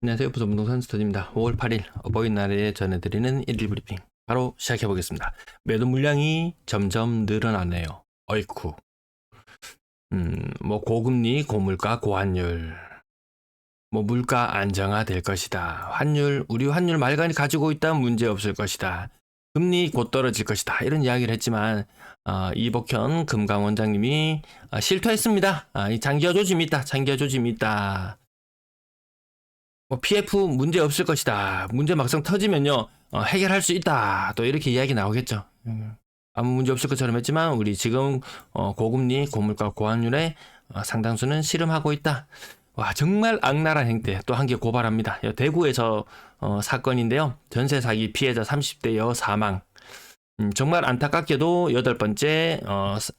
안녕하세요. 부동산 스터디입니다. 5월 8일 어버이날에 전해드리는 일일 브리핑 바로 시작해 보겠습니다. 매도 물량이 점점 늘어나네요. 어이쿠. 고금리, 고물가, 고환율. 물가 안정화 될 것이다. 우리 환율 말간이 가지고 있다 문제 없을 것이다. 금리 곧 떨어질 것이다. 이런 이야기를 했지만 이복현 금감원장님이 실토했습니다. 이 장기화 조짐이 있다. 장기화 조짐이 있다. PF 문제 없을 것이다. 문제 막상 터지면요, 해결할 수 있다. 또 이렇게 이야기 나오겠죠. 아무 문제 없을 것처럼 했지만, 우리 지금, 고금리, 고물가, 고환율에 상당수는 실험하고 있다. 와, 정말 악랄한 행태. 또 한 개 고발합니다. 대구에서, 사건인데요. 전세 사기 피해자 30대 여 사망. 정말 안타깝게도 8번째,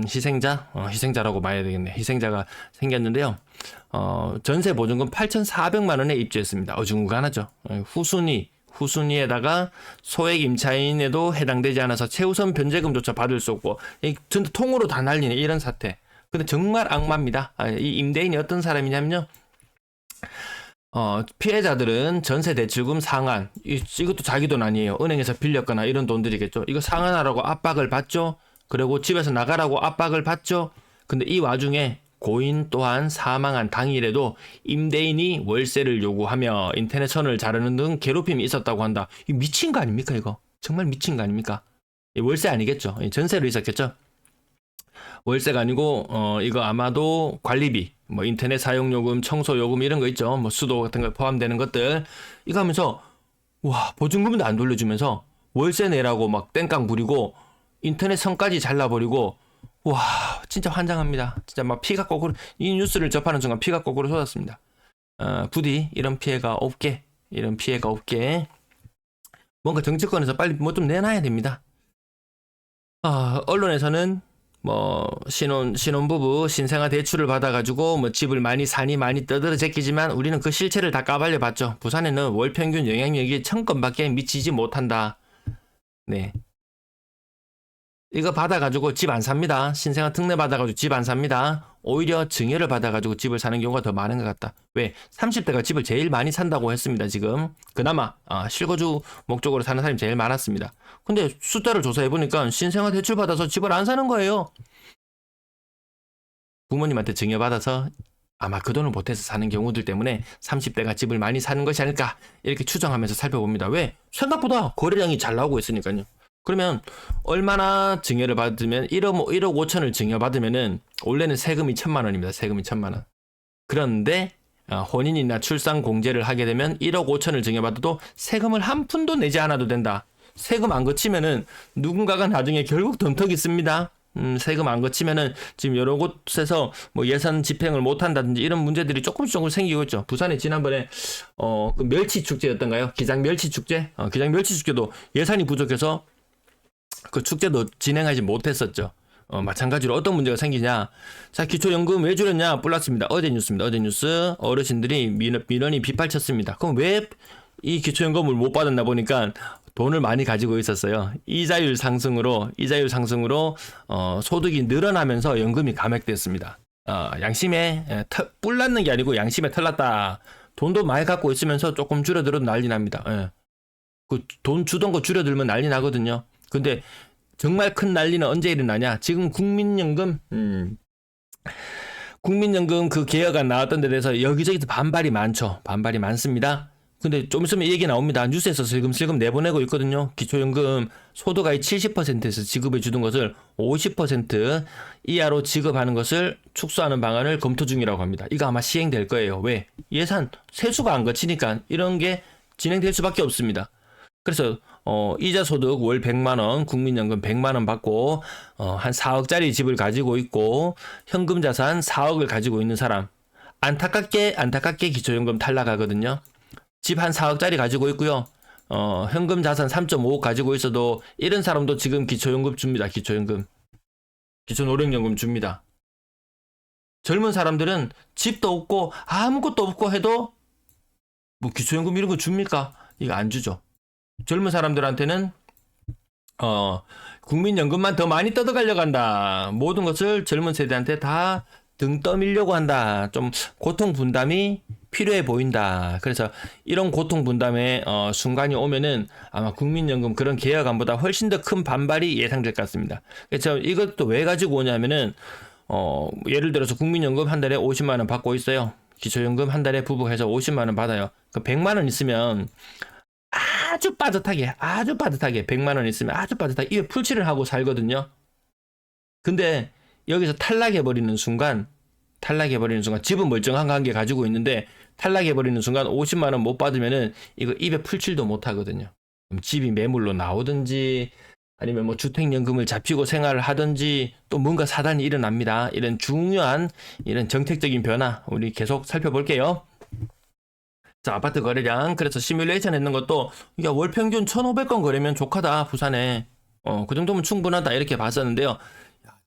희생자라고 봐야 되겠네. 희생자가 생겼는데요. 전세 보증금 8,400만 원에 입주했습니다. 어중간하죠. 후순위에다가 소액 임차인에도 해당되지 않아서 최우선 변제금조차 받을 수 없고, 전부 통으로 다 날리네. 이런 사태. 근데 정말 악마입니다. 이 임대인이 어떤 사람이냐면요. 피해자들은 전세 대출금 상환, 이것도 자기 돈 아니에요. 은행에서 빌렸거나 이런 돈들이겠죠. 이거 상환하라고 압박을 받죠. 그리고 집에서 나가라고 압박을 받죠. 근데 이 와중에 고인 또한 사망한 당일에도 임대인이 월세를 요구하며 인터넷 선을 자르는 등 괴롭힘이 있었다고 한다. 이 미친 거 아닙니까, 이거? 정말 미친 거 아닙니까? 월세 아니겠죠? 전세로 있었겠죠? 월세가 아니고 이거 아마도 관리비, 인터넷 사용요금, 청소요금 이런 거 있죠. 수도 같은 거 포함되는 것들. 이거 하면서 와, 보증금도 안 돌려주면서 월세 내라고 막 땡깡 부리고 인터넷 선까지 잘라버리고, 와, 진짜 환장합니다. 진짜 막 피가 거꾸로, 이 뉴스를 접하는 순간 피가 거꾸로 쏟았습니다. 부디 이런 피해가 없게, 뭔가 정치권에서 빨리 뭐 좀 내놔야 됩니다. 언론에서는 신혼부부 신생아 대출을 받아가지고 집을 많이 사니 많이 떠들어 제끼지만 우리는 그 실체를 다 까발려 봤죠. 부산에는 월 평균 영향력이 1000건밖에 미치지 못한다. 네. 이거 받아가지고 집 안 삽니다. 신생아 특례 받아가지고 집 안 삽니다. 오히려 증여를 받아가지고 집을 사는 경우가 더 많은 것 같다. 왜? 30대가 집을 제일 많이 산다고 했습니다. 지금 그나마 실거주 목적으로 사는 사람이 제일 많았습니다. 근데 숫자를 조사해보니까 신생아 대출 받아서 집을 안 사는 거예요. 부모님한테 증여받아서 아마 그 돈을 보태서 사는 경우들 때문에 30대가 집을 많이 사는 것이 아닐까 이렇게 추정하면서 살펴봅니다. 왜? 생각보다 거래량이 잘 나오고 있으니까요. 그러면 얼마나 증여를 받으면 1억 5천을 증여받으면은 원래는 세금이 1,000만 원입니다. 세금이 1,000만 원. 그런데 혼인이나 출산 공제를 하게 되면 1억 5천을 증여받아도 세금을 한 푼도 내지 않아도 된다. 세금 안 거치면은 누군가가 나중에 결국 덤터기 씁니다. 세금 안 거치면은 지금 여러 곳에서 예산 집행을 못 한다든지 이런 문제들이 조금씩 생기고 있죠. 부산에 지난번에 그 멸치 축제였던가요? 기장 멸치 축제? 기장 멸치 축제도 예산이 부족해서 그 축제도 진행하지 못했었죠. 마찬가지로 어떤 문제가 생기냐. 자, 기초연금 왜 줄였냐? 플러스입니다. 어제 뉴스입니다. 어제 뉴스. 어르신들이 민원이 빗발쳤습니다. 그럼 왜 이 기초연금을 못 받았나 보니까 돈을 많이 가지고 있었어요. 이자율 상승으로 소득이 늘어나면서 연금이 감액됐습니다. 양심에 뿔 났는 게 아니고 양심에 털났다. 돈도 많이 갖고 있으면서 조금 줄여들어도 난리 납니다. 그 돈 주던 거 줄여들면 난리 나거든요. 근데 정말 큰 난리는 언제 일어나냐? 지금 국민연금 그 개혁안 나왔던 데 대해서 여기저기서 반발이 많죠. 반발이 많습니다. 근데 좀 있으면 얘기 나옵니다. 뉴스에서 슬금슬금 내보내고 있거든요. 기초연금 소득의 70%에서 지급해 주던 것을 50% 이하로 지급하는 것을 축소하는 방안을 검토 중이라고 합니다. 이거 아마 시행될 거예요. 왜? 예산 세수가 안 거치니까 이런 게 진행될 수밖에 없습니다. 그래서 이자 소득 월 100만 원, 국민연금 100만 원 받고 한 4억짜리 집을 가지고 있고 현금 자산 4억을 가지고 있는 사람, 안타깝게 기초연금 탈락하거든요. 집 한 4억짜리 가지고 있고요. 현금 자산 3.5억 가지고 있어도 이런 사람도 지금 기초연금 줍니다. 기초노령연금 줍니다. 젊은 사람들은 집도 없고 아무것도 없고 해도 기초연금 이런 거 줍니까? 이거 안 주죠. 젊은 사람들한테는 국민연금만 더 많이 뜯어가려고 한다. 모든 것을 젊은 세대한테 다 등 떠밀려고 한다. 좀 고통 분담이 필요해 보인다. 그래서 이런 고통 분담의 순간이 오면은 아마 국민연금 그런 개혁안보다 훨씬 더 큰 반발이 예상될 것 같습니다. 그래서 이것도 왜 가지고 오냐면은 예를 들어서 국민연금 한 달에 50만 원 받고 있어요. 기초연금 한 달에 부부해서 50만 원 받아요. 그 100만 원 있으면 아주 빠듯하게 100만 원 있으면 아주 빠듯하게 입에 풀칠을 하고 살거든요. 근데 여기서 탈락해버리는 순간 집은 멀쩡한 관계 가지고 있는데 탈락해버리는 순간 50만 원 못 받으면은 이거 입에 풀칠도 못 하거든요. 그럼 집이 매물로 나오든지 아니면 뭐 주택연금을 잡히고 생활을 하든지 또 뭔가 사단이 일어납니다. 이런 중요한 이런 정책적인 변화 우리 계속 살펴볼게요. 자, 아파트 거래량. 그래서 시뮬레이션 했는 것도 이게 월 평균 1,500건 거래면 족하다 부산에. 그 정도면 충분하다 이렇게 봤었는데요.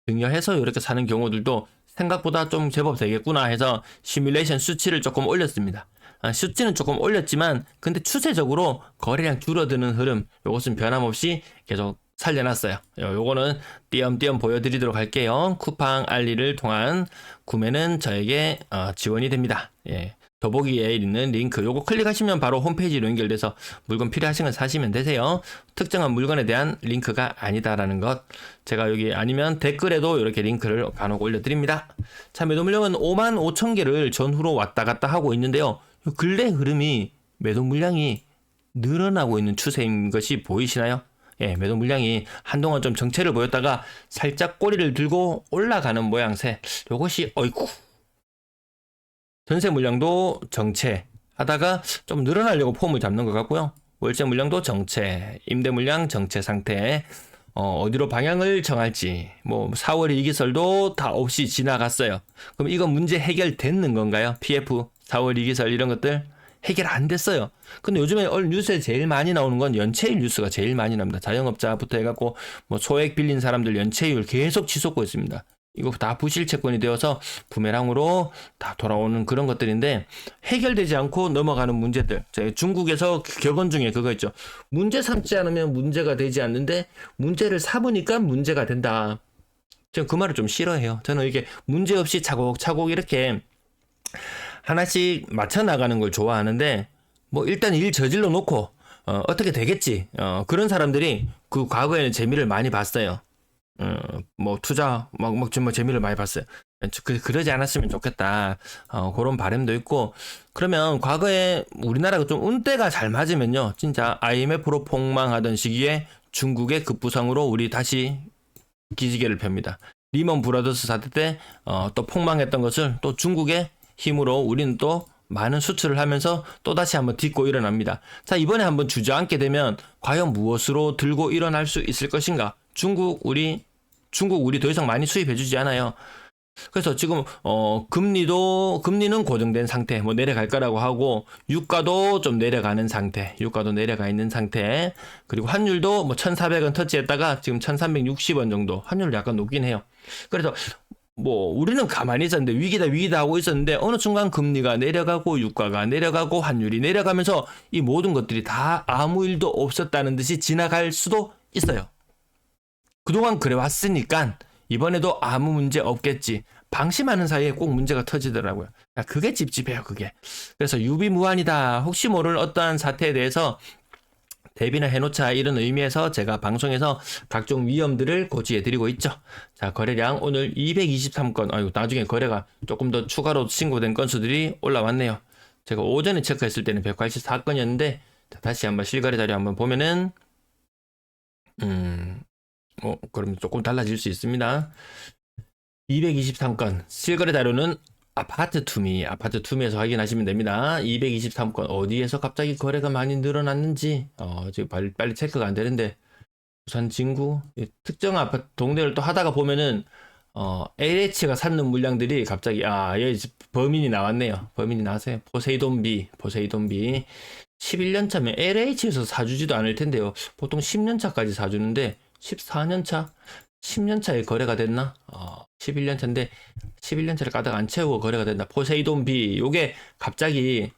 증여해서 이렇게 사는 경우들도 생각보다 좀 제법 되겠구나 해서 시뮬레이션 수치를 조금 올렸습니다. 수치는 조금 올렸지만 근데 추세적으로 거래량 줄어드는 흐름 이것은 변함없이 계속 살려놨어요. 요거는 띄엄띄엄 보여드리도록 할게요. 쿠팡 알리를 통한 구매는 저에게 지원이 됩니다. 예. 더보기에 있는 링크 요거 클릭하시면 바로 홈페이지로 연결돼서 물건 필요하신 건 사시면 되세요. 특정한 물건에 대한 링크가 아니다라는 것 제가 여기 아니면 댓글에도 이렇게 링크를 간혹 올려드립니다. 자, 매도 물량은 5만 5천 개를 전후로 왔다 갔다 하고 있는데요. 근래 흐름이 매도 물량이 늘어나고 있는 추세인 것이 보이시나요? 예, 매도 물량이 한동안 좀 정체를 보였다가 살짝 꼬리를 들고 올라가는 모양새. 요것이 어이쿠 전세 물량도 정체 하다가 좀 늘어나려고 폼을 잡는 것 같고요. 월세 물량도 정체, 임대 물량 정체 상태. 어디로 방향을 정할지 뭐 4월 이기설도 다 없이 지나갔어요. 그럼 이건 문제 해결됐는 건가요? PF 4월 이기설 이런 것들 해결 안 됐어요. 근데 요즘에 뉴스에 제일 많이 나오는 건 연체율 뉴스가 제일 많이 납니다. 자영업자부터 해갖고 뭐 소액 빌린 사람들 연체율 계속 치솟고 있습니다. 이거 다 부실 채권이 되어서 부메랑으로 다 돌아오는 그런 것들인데 해결되지 않고 넘어가는 문제들. 중국에서 격언 중에 그거 있죠. 문제 삼지 않으면 문제가 되지 않는데 문제를 삼으니까 문제가 된다. 저는 그 말을 좀 싫어해요. 저는 이게 문제 없이 차곡차곡 이렇게 하나씩 맞춰 나가는 걸 좋아하는데 뭐 일단 일 저질러 놓고 어떻게 되겠지. 그런 사람들이 그 과거에는 재미를 많이 봤어요. 뭐 투자 정말 재미를 많이 봤어요. 그러지 않았으면 좋겠다. 그런 바람도 있고 그러면 과거에 우리나라가 좀 운때가 잘 맞으면요 진짜 IMF로 폭망하던 시기에 중국의 급부상으로 우리 다시 기지개를 펴니다. 리먼 브라더스 사태 때 또 폭망했던 것을 또 중국의 힘으로 우리는 또 많은 수출을 하면서 또다시 한번 딛고 일어납니다. 자, 이번에 한번 주저앉게 되면 과연 무엇으로 들고 일어날 수 있을 것인가? 중국 우리 더 이상 많이 수입해 주지 않아요. 그래서 지금 금리는 고정된 상태, 뭐 내려갈 거라고 하고 유가도 좀 내려가는 상태, 유가도 내려가 있는 상태. 그리고 환율도 뭐 1,400원 터치했다가 지금 1,360원 정도. 환율이 약간 높긴 해요. 그래서 뭐 우리는 가만히 있었는데 위기다 하고 있었는데 어느 순간 금리가 내려가고 유가가 내려가고 환율이 내려가면서 이 모든 것들이 다 아무 일도 없었다는 듯이 지나갈 수도 있어요. 그동안 그래 왔으니까 이번에도 아무 문제 없겠지. 방심하는 사이에 꼭 문제가 터지더라고요. 그게 찝찝해요, 그게. 그래서 유비무환이다. 혹시 모를 어떠한 사태에 대해서 대비나 해놓자 이런 의미에서 제가 방송에서 각종 위험들을 고지해드리고 있죠. 자, 거래량 오늘 223건. 아이고, 나중에 거래가 조금 더 추가로 신고된 건수들이 올라왔네요. 제가 오전에 체크했을 때는 184건이었는데 다시 한번 실거래 자료 한번 보면은 그럼 조금 달라질 수 있습니다. 223건 실거래 자료는 아파트 투미에서 확인하시면 됩니다. 223건 어디에서 갑자기 거래가 많이 늘어났는지 지금 빨리 체크가 안 되는데 부산 진구 특정 아파트 동네를 또 하다가 보면은 LH가 샀는 물량들이 갑자기 여기 범인이 나왔네요. 범인이 나왔어요. 포세이돈비 11년 차면 LH에서 사주지도 않을 텐데요. 보통 10년 차까지 사주는데 14년 차 10년 차에 거래가 됐나? 11년 차인데 11년 차를 가닥 안 채우고 거래가 된다. 포세이돈 B 요게 갑자기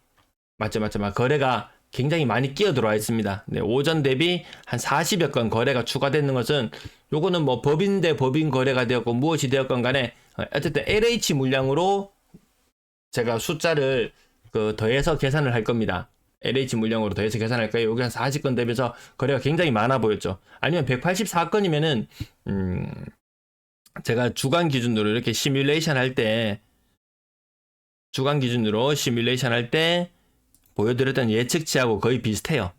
맞죠. 거래가 굉장히 많이 끼어 들어와 있습니다. 네, 오전 대비 한 40여 건 거래가 추가되는 것은 요거는 뭐 법인 대 법인 거래가 되었고 무엇이 되었건 간에 어쨌든 LH 물량으로 제가 숫자를 그 더해서 계산을 할 겁니다. LH 물량으로 더해서 계산할 거예요. 여기 한 40건 대비해서 거래가 굉장히 많아 보였죠. 아니면 184건이면은 제가 주간 기준으로 이렇게 시뮬레이션 할 때 보여드렸던 예측치하고 거의 비슷해요.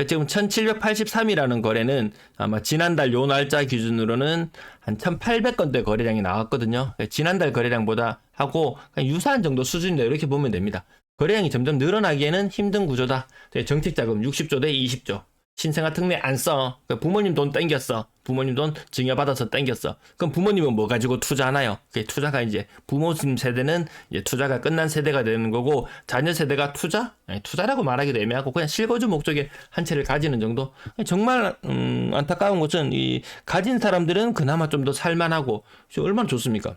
지금 1783이라는 거래는 아마 지난달 요 날짜 기준으로는 한 1800건대 거래량이 나왔거든요. 지난달 거래량보다 하고 유사한 정도 수준이다 이렇게 보면 됩니다. 거래량이 점점 늘어나기에는 힘든 구조다. 정책자금 60조 대 20조. 신생아 특례 안 써. 부모님 돈 땡겼어. 부모님 돈 증여받아서 땡겼어. 그럼 부모님은 뭐 가지고 투자하나요? 투자가 이제 부모님 세대는 이제 투자가 끝난 세대가 되는 거고, 자녀 세대가 투자? 투자라고 말하기도 애매하고 그냥 실거주 목적의 한 채를 가지는 정도. 정말 안타까운 것은 이 가진 사람들은 그나마 좀 더 살만하고 얼마나 좋습니까?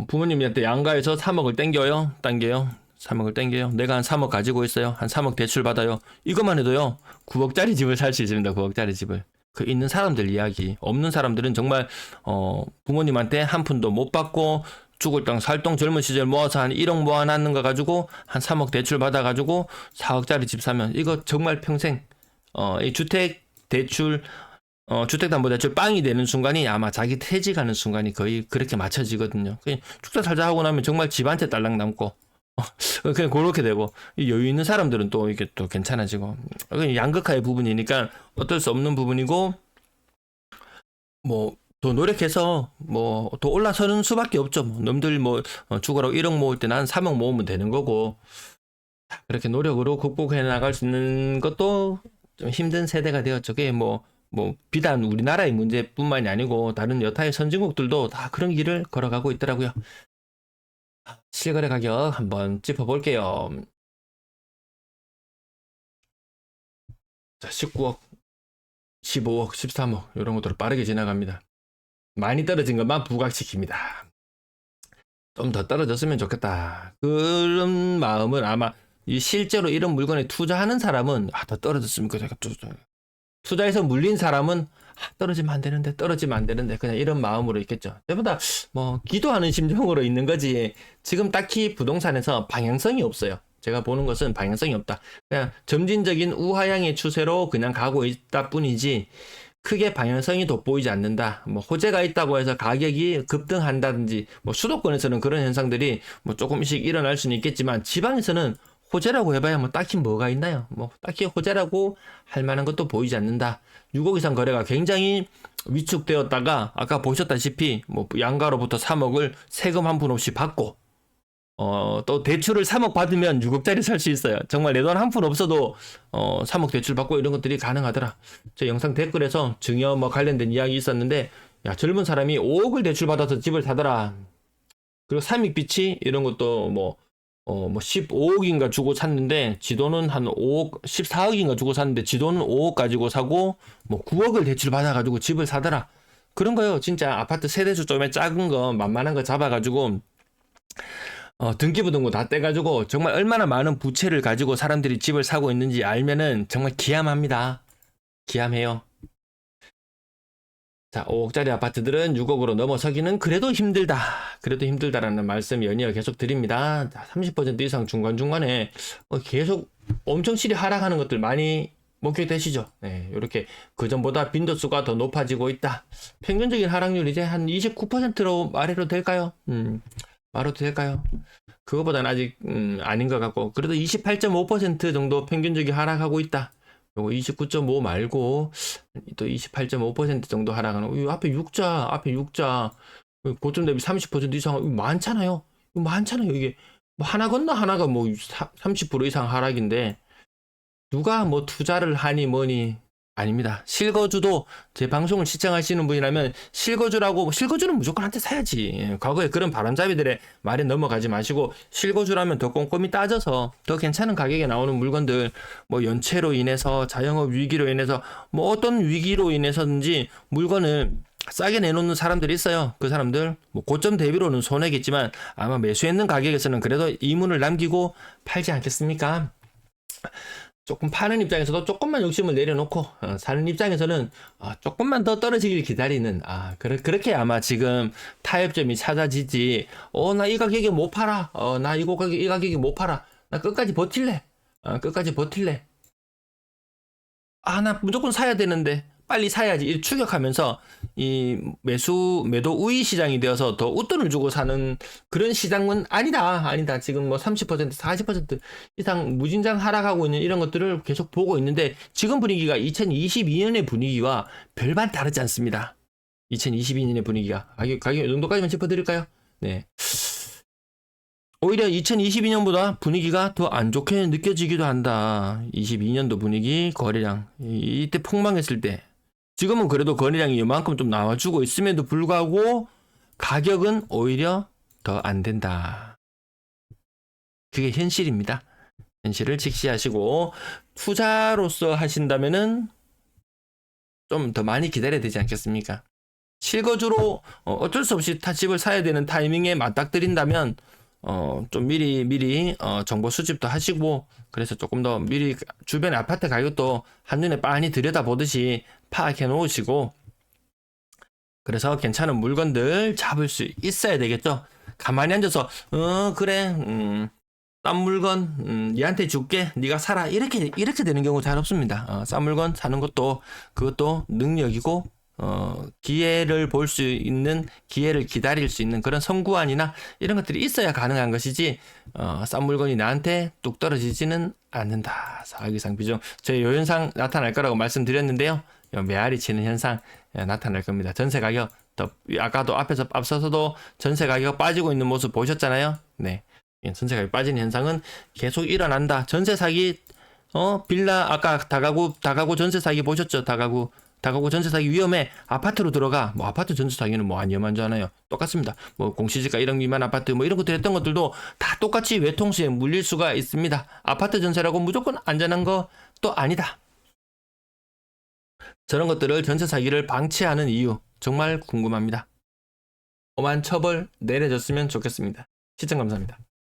부모님한테 양가에서 3억을 당겨요. 3억을 땡겨요. 내가 한 3억 가지고 있어요. 한 3억 대출 받아요. 이것만 해도요. 9억짜리 집을 살 수 있습니다. 9억짜리 집을. 그 있는 사람들 이야기. 없는 사람들은 정말 부모님한테 한 푼도 못 받고 죽을 땅 살똥 젊은 시절 모아서 한 1억 모아놨는 거 가지고 한 3억 대출 받아가지고 4억짜리 집 사면 이거 정말 평생 이 주택 대출 주택담보대출 빵이 되는 순간이 아마 자기 퇴직하는 순간이 거의 그렇게 맞춰지거든요. 그냥 죽자 살자 하고 나면 정말 집 한 채 딸랑 남고 그냥 그렇게 되고 여유 있는 사람들은 또 이게 또 괜찮아지고 양극화의 부분이니까 어쩔 수 없는 부분이고 뭐 더 노력해서 뭐 더 올라서는 수밖에 없죠. 뭐 남들 뭐 죽으라고 1억 모을 때 난 3억 모으면 되는 거고 그렇게 노력으로 극복해 나갈 수 있는 것도 좀 힘든 세대가 되었죠. 그게 뭐 비단 우리나라의 문제뿐만이 아니고 다른 여타의 선진국들도 다 그런 길을 걸어가고 있더라고요. 실거래 가격 한번 짚어볼게요. 자, 19억, 15억, 13억 이런 것들로 빠르게 지나갑니다. 많이 떨어진 것만 부각시킵니다. 좀 더 떨어졌으면 좋겠다. 그런 마음은 아마 실제로 이런 물건에 투자하는 사람은 더 떨어졌으면 좋겠다. 투자해서 물린 사람은 떨어지면 안 되는데 그냥 이런 마음으로 있겠죠. 때보다 뭐 기도하는 심정으로 있는 거지 지금 딱히 부동산에서 방향성이 없어요. 제가 보는 것은 방향성이 없다. 그냥 점진적인 우하향의 추세로 그냥 가고 있다 뿐이지 크게 방향성이 돋보이지 않는다. 뭐 호재가 있다고 해서 가격이 급등한다든지 뭐 수도권에서는 그런 현상들이 뭐 조금씩 일어날 수는 있겠지만 지방에서는 호재라고 해봐야 뭐 딱히 뭐가 있나요? 뭐 딱히 호재라고 할 만한 것도 보이지 않는다. 6억 이상 거래가 굉장히 위축되었다가 아까 보셨다시피 뭐 양가로부터 3억을 세금 한 푼 없이 받고 또 대출을 3억 받으면 6억짜리 살 수 있어요. 정말 내 돈 한 푼 없어도 3억 대출 받고 이런 것들이 가능하더라. 저 영상 댓글에서 증여 뭐 관련된 이야기 있었는데 야 젊은 사람이 5억을 대출 받아서 집을 사더라. 그리고 삼익빛이 이런 것도 뭐 15억인가 주고 샀는데 지도는 한 5억, 14억인가 주고 샀는데 지도는 5억 가지고 사고 뭐 9억을 대출 받아가지고 집을 사더라. 그런 거요. 진짜 아파트 세대수 좀에 작은 거 만만한 거 잡아가지고 등기부등본 다 떼가지고 정말 얼마나 많은 부채를 가지고 사람들이 집을 사고 있는지 알면은 정말 기함합니다. 기함해요. 자, 5억짜리 아파트들은 6억으로 넘어서기는 그래도 힘들다라는 말씀 연이어 계속 드립니다. 30% 이상 중간중간에 계속 엄청 실이 하락하는 것들 많이 목격되시죠? 네, 이렇게 그전보다 빈도수가 더 높아지고 있다. 평균적인 하락률 이제 한 29%로 아래로 될까요? 말해도 될까요? 그거보다는 아직 아닌 것 같고 그래도 28.5% 정도 평균적인 하락하고 있다. 요거 29.5 말고 또 28.5% 정도 하락하는 앞에 6자 고점 대비 30% 이상 많잖아요. 이게 뭐 하나 건너 하나가 뭐 30% 이상 하락인데 누가 뭐 투자를 하니 뭐니 아닙니다. 실거주도 제 방송을 시청하시는 분이라면 실거주는 무조건 한 채 사야지. 과거에 그런 바람잡이들의 말에 넘어가지 마시고 실거주라면 더 꼼꼼히 따져서 더 괜찮은 가격에 나오는 물건들 뭐 연체로 인해서 자영업 위기로 인해서 뭐 어떤 위기로 인해서든지 물건을 싸게 내놓는 사람들이 있어요. 그 사람들 뭐 고점 대비로는 손해겠지만 아마 매수했는 가격에서는 그래도 이문을 남기고 팔지 않겠습니까? 조금 파는 입장에서도 조금만 욕심을 내려놓고 사는 입장에서는 조금만 더 떨어지길 기다리는 그렇게 아마 지금 타협점이 찾아지지. 나 이 가격에 못 팔아. 나 이 가격에 못 팔아. 나 끝까지 버틸래. 끝까지 버틸래. 나 무조건 사야 되는데 빨리 사야지. 이렇게 추격하면서 이 매도 우위 시장이 되어서 더 웃돈을 주고 사는 그런 시장은 아니다. 지금 뭐 30%, 40% 이상 무진장 하락하고 있는 이런 것들을 계속 보고 있는데 지금 분위기가 2022년의 분위기와 별반 다르지 않습니다. 2022년의 분위기가 가격 이 정도까지만 짚어드릴까요? 네. 오히려 2022년보다 분위기가 더 안 좋게 느껴지기도 한다. 22년도 분위기 거래량 이때 폭망했을 때 지금은 그래도 거래량이 이만큼 좀 나와주고 있음에도 불구하고 가격은 오히려 더 안 된다. 그게 현실입니다. 현실을 직시하시고 투자로서 하신다면은 좀 더 많이 기다려야 되지 않겠습니까? 실거주로 어쩔 수 없이 집을 사야 되는 타이밍에 맞닥뜨린다면 좀 미리 정보 수집도 하시고 그래서 조금 더 미리 주변 아파트 가격도 한눈에 빤히 들여다보듯이 파악해 놓으시고 그래서 괜찮은 물건들 잡을 수 있어야 되겠죠. 가만히 앉아서 그래 싼 물건 얘한테 줄게 네가 사라 이렇게 되는 경우 잘 없습니다. 싼 물건 사는 것도 그것도 능력이고 기회를 볼 수 있는 기회를 기다릴 수 있는 그런 선구안이나 이런 것들이 있어야 가능한 것이지 싼 물건이 나한테 뚝 떨어지지는 않는다. 사기상 비중 제 요 현상 나타날 거라고 말씀드렸는데요. 메아리 치는 현상 나타날 겁니다. 전세 가격 아까도 앞서서도 전세 가격 빠지고 있는 모습 보셨잖아요. 네, 전세 가격 빠지는 현상은 계속 일어난다. 전세 사기 빌라 아까 다가구 전세 사기 보셨죠? 다가구 전세 사기 위험해. 아파트로 들어가. 아파트 전세 사기는 안 위험한 줄 아나요? 똑같습니다. 공시지가 1억 미만 아파트 이런 것들 했던 것들도 다 똑같이 외통수에 물릴 수가 있습니다. 아파트 전세라고 무조건 안전한 것도 아니다. 저런 것들을 전세 사기를 방치하는 이유 정말 궁금합니다. 엄한 처벌 내려졌으면 좋겠습니다. 시청 감사합니다.